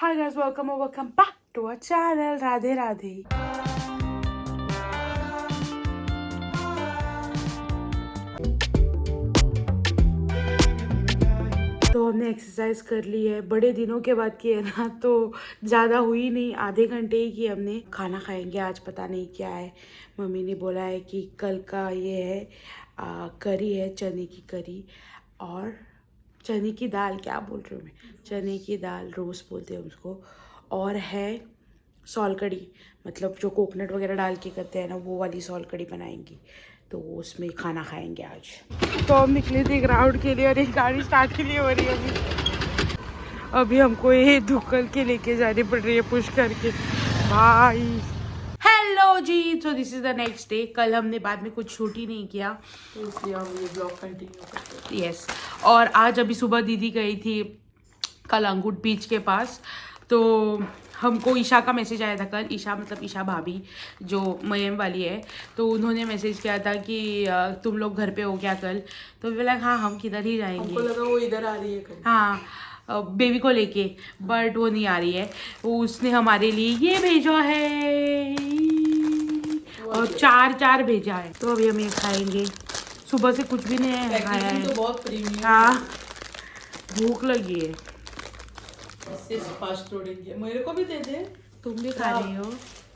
Hi guys, welcome back to our channel. Radhe Radhe. तो हमने exercise कर ली है, बड़े दिनों के बाद की है ना, तो ज़्यादा हुई नहीं, आधे घंटे ही की हमने। खाना खाएंगे आज, पता नहीं क्या है। मम्मी ने बोला है कि कल का ये है करी है, चने की करी और चने की दाल, क्या बोल रही हूँ मैं, चने की दाल रोस्ट बोलते हैं उसको, और है सॉल कड़ी, मतलब जो कोकोनट वगैरह डाल के करते हैं ना, वो वाली सॉल कड़ी बनाएंगी, तो उसमें खाना खाएंगे आज। तो हम निकले थे एक राउंड के लिए और एक गाड़ी स्टार्ट के लिए हो रही है अभी हमको ये धुक्कल के लेके जानी पड़ रही है पुश करके भाई। हेलो जी, तो this is the next day. कल हमने बाद में कुछ शूट ही नहीं किया, तो इसलिए हम ये ब्लॉग कंटिन्यू करते हैं। यस। और आज अभी सुबह दीदी गई थी कलांगुट बीच के पास, तो हमको ईशा का मैसेज आया था कल। ईशा मतलब ईशा भाभी जो मयम वाली है, तो उन्होंने मैसेज किया था कि तुम लोग घर पे हो क्या कल। तो बोला हाँ हम किधर ही जाएंगे, हमको लगा वो इधर आ रही है कल। हाँ बेबी को लेके, बट वो नहीं आ रही है। वो उसने हमारे लिए ये भेजा है और चार भेजा है, तो अभी हम ये खाएंगे। सुबह से कुछ भी नहीं खाया है तो बहुत प्रीमियम। हाँ भूख लगी है। इससे फास्ट तोड़ेंगे, मेरे को भी दे दे। तुम भी खा रही हो?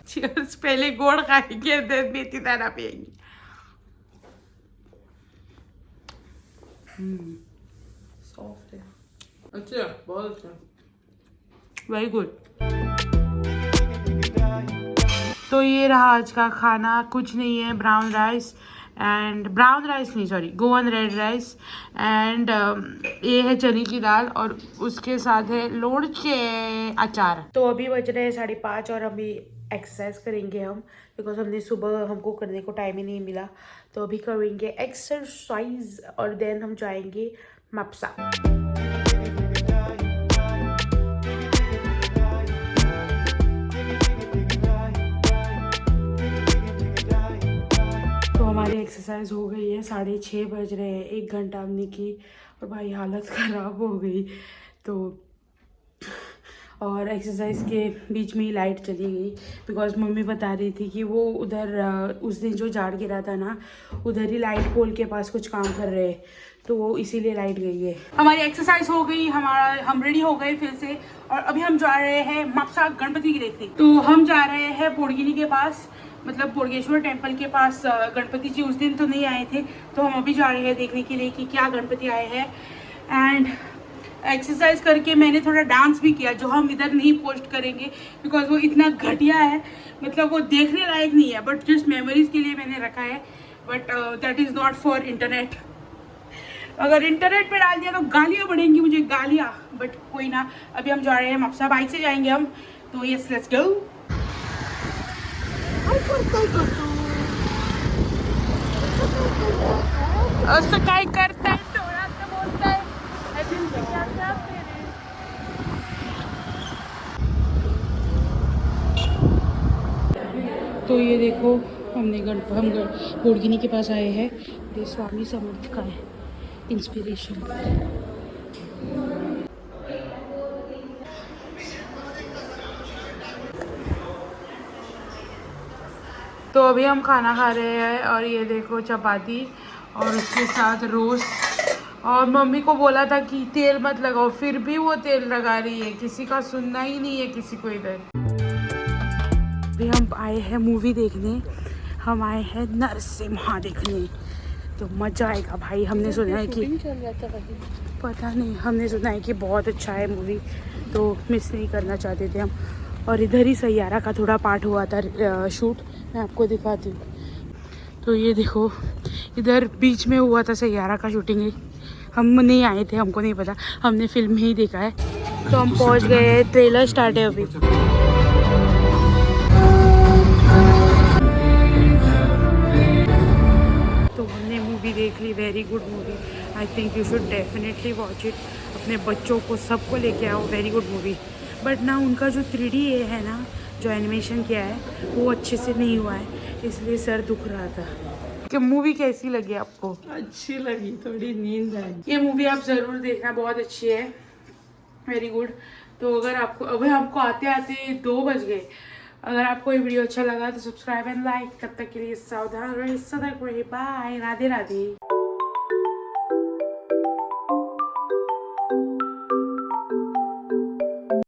चीयर्स। पहले गोड़ खाएंगे फिर मेथी दाना पियेंगे। सॉफ्ट है, अच्छा बहुत अच्छा, वेरी गुड। तो ये रहा आज का खाना, कुछ नहीं है, ब्राउन राइस नहीं sorry Goan red rice and ये है चने की दाल और उसके साथ है लोणचे अचार। तो अभी बज रहे हैं 5:30 और अभी एक्सरसाइज करेंगे हम, बिकॉज हमने सुबह हमको करने को टाइम ही नहीं मिला। तो अभी करेंगे एक्सरसाइज और देन हम जाएंगे मप्सा। हमारी एक्सरसाइज हो गई है, 6:30 बज रहे हैं, 1 घंटा हमने की और भाई हालत ख़राब हो गई। तो और एक्सरसाइज के बीच में ही लाइट चली गई, बिकॉज मम्मी बता रही थी कि वो उधर उस दिन जो झाड़ गिरा था ना, उधर ही लाइट पोल के पास कुछ काम कर रहे हैं, तो वो इसीलिए लाइट गई है। हमारी एक्सरसाइज हो गई, हम रेडी हो गए फिर से, और अभी हम जा रहे हैं मप्सा गणपति की देखने। तो हम जा रहे हैं पोड़गिनी के पास, मतलब बोडगेश्वर टेम्पल के पास। गणपति जी उस दिन तो नहीं आए थे, तो हम अभी जा रहे हैं देखने के लिए कि क्या गणपति आए हैं। एंड एक्सरसाइज करके मैंने थोड़ा डांस भी किया, जो हम इधर नहीं पोस्ट करेंगे बिकॉज वो इतना घटिया है, मतलब वो देखने लायक नहीं है, बट जस्ट मेमोरीज के लिए मैंने रखा है। But that is not for internet. अगर इंटरनेट पे डाल दिया तो गालियाँ बढ़ेंगी, मुझे गालियाँ, बट कोई ना। अभी हम जा रहे हैं मप्सा, बाइक से जाएंगे हम, तो यस लेट्स गो। असं काय करताय, डोळ्यात बोलताय, क्या करते रे? तो ये देखो हम बोडगिनी के पास आए हैं। ये स्वामी समर्थ का है इंस्पिरेशन। तो अभी हम खाना खा रहे हैं और ये देखो चपाती और उसके साथ रोस्ट। और मम्मी को बोला था कि तेल मत लगाओ, फिर भी वो तेल लगा रही है, किसी का सुनना ही नहीं है किसी को इधर। अभी हम आए हैं मूवी देखने, हम आए हैं नरसिम्हा देखने, तो मज़ा आएगा भाई। हमने सुना है कि पता नहीं, हमने सुना है कि बहुत अच्छा है मूवी, तो मिस नहीं करना चाहते थे हम। और इधर ही सैयारा का थोड़ा पार्ट हुआ था शूट, मैं आपको दिखाती हूँ। तो ये देखो इधर बीच में हुआ था सैयारा का शूटिंग। हम नहीं आए थे, हमको नहीं पता, हमने फिल्म में ही देखा है। तो हम पहुँच गए हैं, ट्रेलर स्टार्ट है अभी। तो हमने मूवी देख ली, very good movie, I think you should definitely watch it. अपने बच्चों को सबको लेके आओ, वेरी गुड मूवी। बट ना उनका जो 3D है ना, जो एनिमेशन किया है वो अच्छे से नहीं हुआ है, इसलिए सर दुख रहा था। कि मूवी कैसी लगी आपको? अच्छी लगी, थोड़ी नींद आई। ये मूवी आप ज़रूर देखना, बहुत अच्छी है, वेरी गुड। तो अगर आपको अभी हमको आते आते 2 बज गए। अगर आपको ये वीडियो अच्छा लगा तो सब्सक्राइब एंड लाइक। तब तक के लिए सावधान रहे, सतर्क रहे। बाय, राधे राधे।